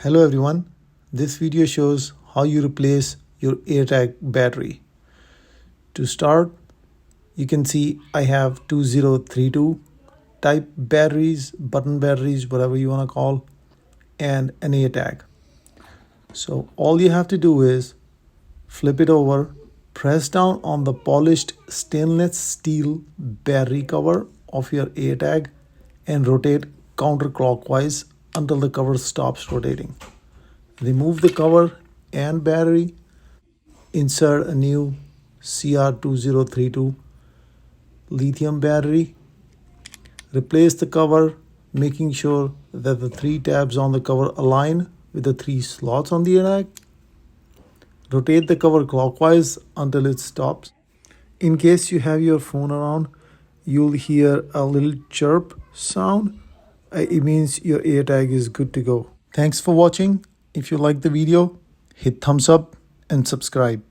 Hello everyone, this video shows how you replace your AirTag battery. To start, you can see I have 2032 type batteries, button batteries, whatever you want to call, and an AirTag. So all you have to do is flip it over, press down on the polished stainless steel battery cover of your AirTag and rotate counterclockwise until the cover stops rotating. Remove the cover and battery, insert a new CR2032 lithium battery, replace the cover, making sure that the 3 tabs on the cover align with the 3 slots on the AirTag. Rotate the cover clockwise until it stops. In case you have your phone around, you'll hear a little chirp sound. It means your AirTag is good to go. Thanks for watching. If you like the video, hit thumbs up and subscribe.